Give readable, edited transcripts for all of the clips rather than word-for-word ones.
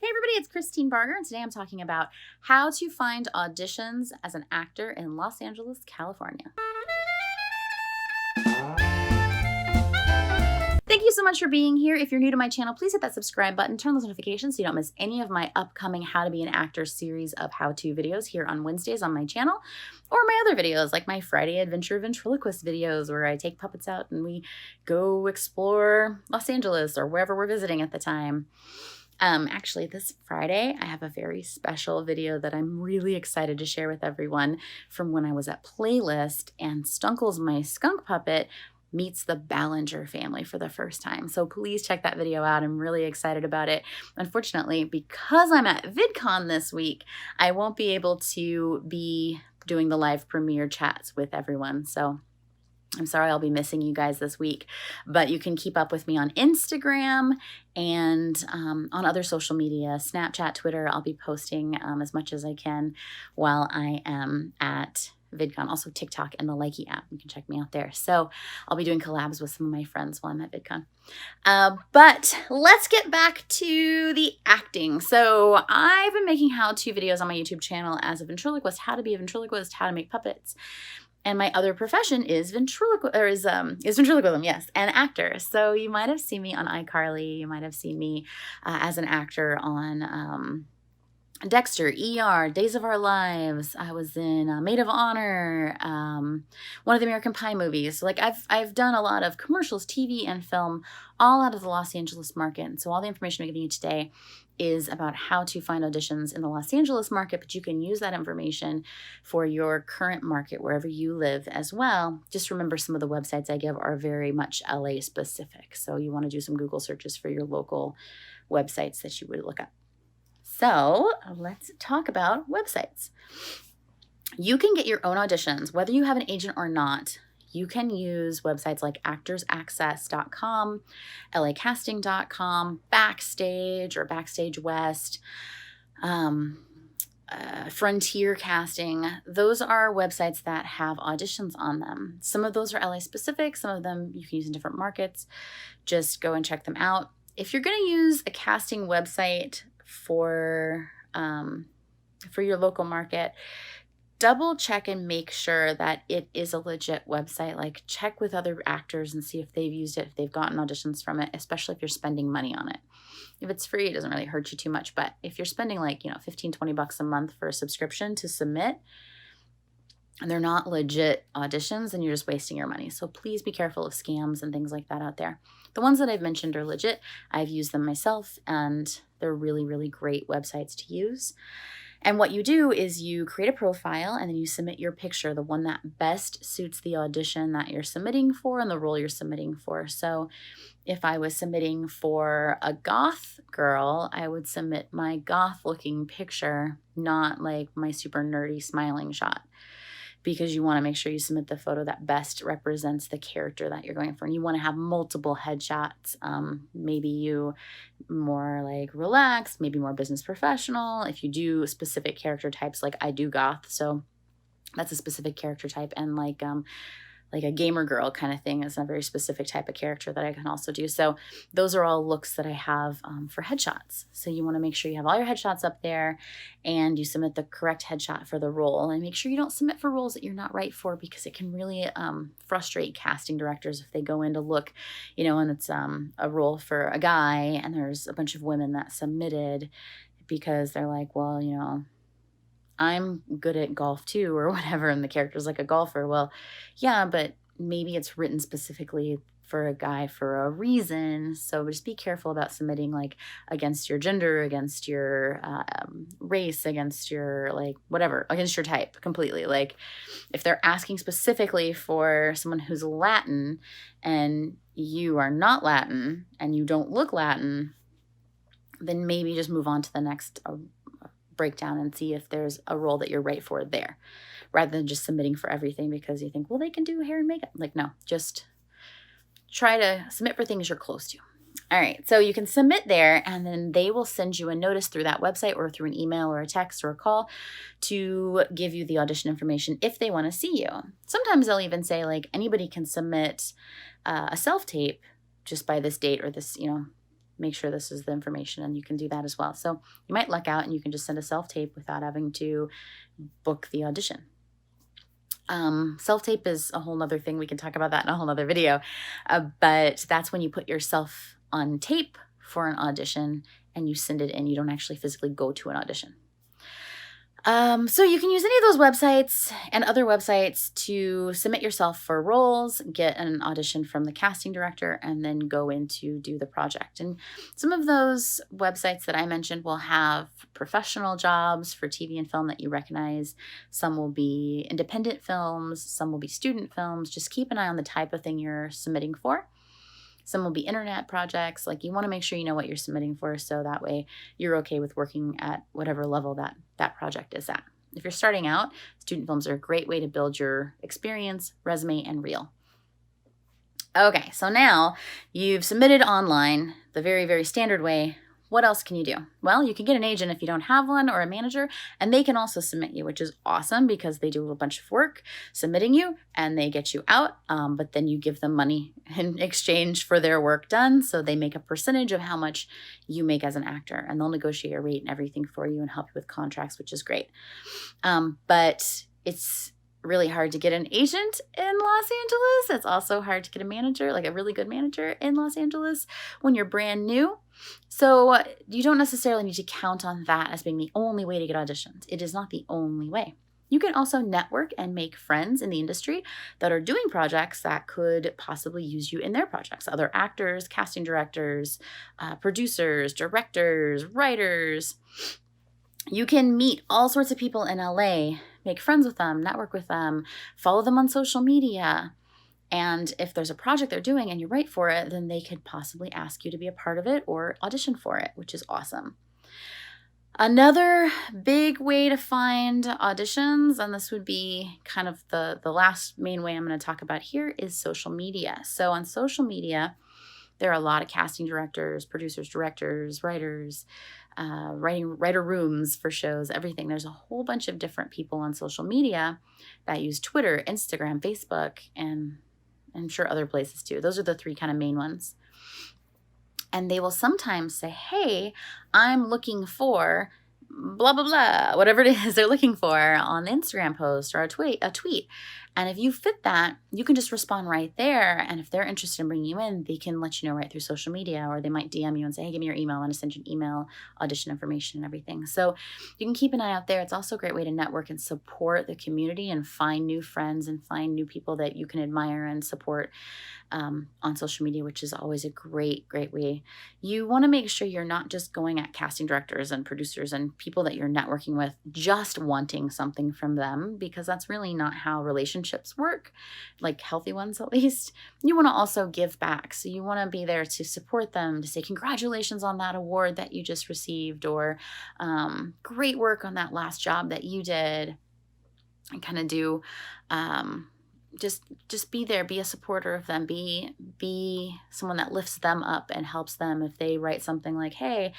Hey everybody, it's Christine Barger, and today I'm talking about how to find auditions as an actor in Los Angeles, California. Thank you so much for being here. If you're new to my channel, please hit that subscribe button, turn those notifications so you don't miss any of my upcoming How to Be an Actor series of how-to videos here on Wednesdays on my channel, or my other videos like my Friday Adventure Ventriloquist videos where I take puppets out and we go explore Los Angeles or wherever we're visiting at the time. Actually, this Friday, I have a very special video that I'm really excited to share with everyone from when I was at Playlist and Stunkles, my skunk puppet, meets the Ballinger family for the first time. So please check that video out. I'm really excited about it. Unfortunately, because I'm at VidCon this week, I won't be able to be doing the live premiere chats with everyone. So I'm sorry I'll be missing you guys this week, but you can keep up with me on Instagram and on other social media, Snapchat, Twitter. I'll be posting as much as I can while I am at VidCon, also TikTok and the Likey app. You can check me out there. So I'll be doing collabs with some of my friends while I'm at VidCon. But let's get back to the acting. So I've been making how-to videos on my YouTube channel as a ventriloquist, how to be a ventriloquist, how to make puppets. And my other profession is ventriloquism, yes, and actor. So you might have seen me on iCarly. You might have seen me as an actor on Dexter, ER, Days of Our Lives. I was in Maid of Honor, one of the American Pie movies. So like I've done a lot of commercials, TV and film, all out of the Los Angeles market. And so all the information I'm giving you today is about how to find auditions in the Los Angeles market, but you can use that information for your current market wherever you live as well. Just remember, some of the websites I give are very much LA specific. So you want to do some Google searches for your local websites that you would look up. So let's talk about websites. You can get your own auditions, whether you have an agent or not. You can use websites like actorsaccess.com, lacasting.com, Backstage or Backstage West, Frontier Casting. Those are websites that have auditions on them. Some of those are LA specific. Some of them you can use in different markets. Just go and check them out. If you're going to use a casting website for your local market, double check and make sure that it is a legit website. Like, check with other actors and see if they've used it, if they've gotten auditions from it, especially if you're spending money on it. If it's free, it doesn't really hurt you too much, but if you're spending like, 15, 20 bucks a month for a subscription to submit, and they're not legit auditions, then you're just wasting your money. So please be careful of scams and things like that out there. The ones that I've mentioned are legit. I've used them myself, and they're really, really great websites to use. And what you do is you create a profile and then you submit your picture, the one that best suits the audition that you're submitting for and the role you're submitting for. So if I was submitting for a goth girl, I would submit my goth looking picture, not like my super nerdy smiling shot, because you want to make sure you submit the photo that best represents the character that you're going for. And you want to have multiple headshots. Maybe you more like relaxed, maybe more business professional. If you do specific character types, like I do goth, so that's a specific character type. And like a gamer girl kind of thing is a very specific type of character that I can also do. So those are all looks that I have for headshots. So you want to make sure you have all your headshots up there and you submit the correct headshot for the role, and make sure you don't submit for roles that you're not right for, because it can really frustrate casting directors if they go in to look, and it's a role for a guy and there's a bunch of women that submitted because they're like, well, I'm good at golf too, or whatever, and the character's like a golfer. Well, yeah, but maybe it's written specifically for a guy for a reason. So just be careful about submitting like against your gender, against your race, against your whatever, against your type completely. Like if they're asking specifically for someone who's Latin and you are not Latin and you don't look Latin, then maybe just move on to the next breakdown and see if there's a role that you're right for there, rather than just submitting for everything because you think, well, they can do hair and makeup. Like, no, just try to submit for things you're close to. All right, so you can submit there, and then they will send you a notice through that website or through an email or a text or a call to give you the audition information if they want to see you. Sometimes they'll even say, like, anybody can submit a self-tape just by this date or this, make sure this is the information, and you can do that as well. So you might luck out and you can just send a self-tape without having to book the audition. Self-tape is a whole nother thing. We can talk about that in a whole nother video. But that's when you put yourself on tape for an audition and you send it in. You don't actually physically go to an audition. So you can use any of those websites and other websites to submit yourself for roles, get an audition from the casting director, and then go in to do the project. And some of those websites that I mentioned will have professional jobs for TV and film that you recognize. Some will be independent films, some will be student films. Just keep an eye on the type of thing you're submitting for. Some will be internet projects. Like, you want to make sure you know what you're submitting for, so that way you're okay with working at whatever level that project is at. If you're starting out, student films are a great way to build your experience, resume, and reel. Okay, so now you've submitted online the very, very standard way. What else can you do? Well, you can get an agent if you don't have one, or a manager, and they can also submit you, which is awesome because they do a bunch of work submitting you and they get you out, but then you give them money in exchange for their work done. So they make a percentage of how much you make as an actor, and they'll negotiate a rate and everything for you and help you with contracts, which is great. But it's really hard to get an agent in Los Angeles. It's also hard to get a manager, like a really good manager in Los Angeles, when you're brand new. So you don't necessarily need to count on that as being the only way to get auditions. It is not the only way. You can also network and make friends in the industry that are doing projects that could possibly use you in their projects. Other actors, casting directors, producers, directors, writers. You can meet all sorts of people in LA, make friends with them, network with them, follow them on social media. And if there's a project they're doing and you're right for it, then they could possibly ask you to be a part of it or audition for it, which is awesome. Another big way to find auditions, and this would be kind of the last main way I'm going to talk about here, is social media. So on social media, there are a lot of casting directors, producers, directors, writers, writer rooms for shows, everything. There's a whole bunch of different people on social media that use Twitter, Instagram, Facebook, and I'm sure other places too. Those are the three kind of main ones. And they will sometimes say, hey, I'm looking for blah, blah, blah, whatever it is they're looking for on the Instagram post or a tweet. And if you fit that, you can just respond right there. And if they're interested in bringing you in, they can let you know right through social media, or they might DM you and say, hey, give me your email. I'm going to send you an email, audition information and everything. So you can keep an eye out there. It's also a great way to network and support the community and find new friends and find new people that you can admire and support on social media, which is always a great, great way. You want to make sure you're not just going at casting directors and producers and people that you're networking with just wanting something from them, because that's really not how relationships work, like healthy ones at least. You want to also give back. So you want to be there to support them, to say congratulations on that award that you just received, or great work on that last job that you did, and kind of do just be there, be a supporter of them, be someone that lifts them up and helps them. If they write something like, hey,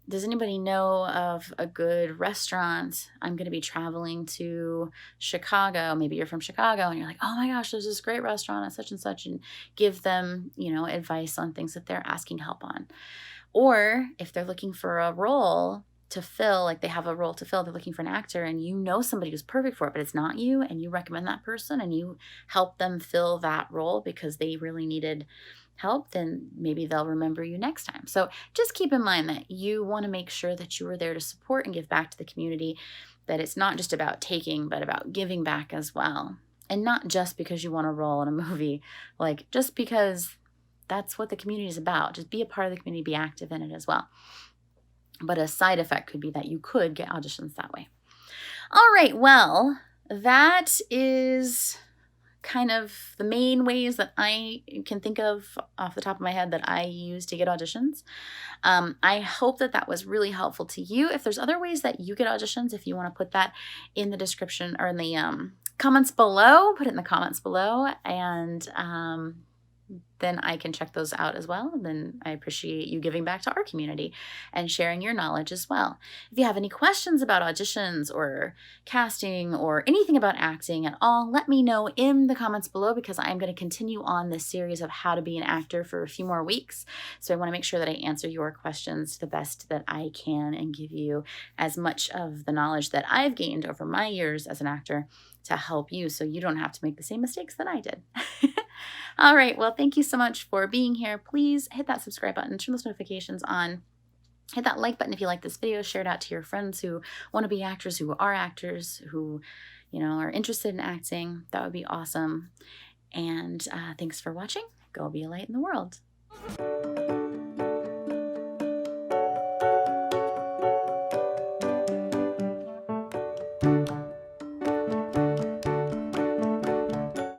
does anybody know of a good restaurant? I'm going to be traveling to Chicago. Maybe you're from Chicago and you're like, oh my gosh, there's this great restaurant at such and such, and give them, advice on things that they're asking help on. Or if they're looking for a role to fill, like they have a role to fill, they're looking for an actor, and you know somebody who's perfect for it, but it's not you, and you recommend that person and you help them fill that role because they really needed help, then maybe they'll remember you next time. So just keep in mind that you want to make sure that you are there to support and give back to the community, that it's not just about taking, but about giving back as well. And not just because you want a role in a movie, like just because that's what the community is about. Just be a part of the community, be active in it as well. But a side effect could be that you could get auditions that way. All right, well, that is kind of the main ways that I can think of off the top of my head that I use to get auditions. I hope that was really helpful to you. If there's other ways that you get auditions, if you want to put that in the description or in the comments below, put it in the comments below, and then I can check those out as well. And then I appreciate you giving back to our community and sharing your knowledge as well. If you have any questions about auditions or casting or anything about acting at all, let me know in the comments below, because I'm going to continue on this series of how to be an actor for a few more weeks. So I want to make sure that I answer your questions to the best that I can and give you as much of the knowledge that I've gained over my years as an actor to help you so you don't have to make the same mistakes that I did. All right, well, thank you so much for being here. Please hit that subscribe button, turn those notifications on, hit that like button if you like this video, share it out to your friends who want to be actors, who are actors, who, are interested in acting. That would be awesome. And thanks for watching. Go be a light in the world.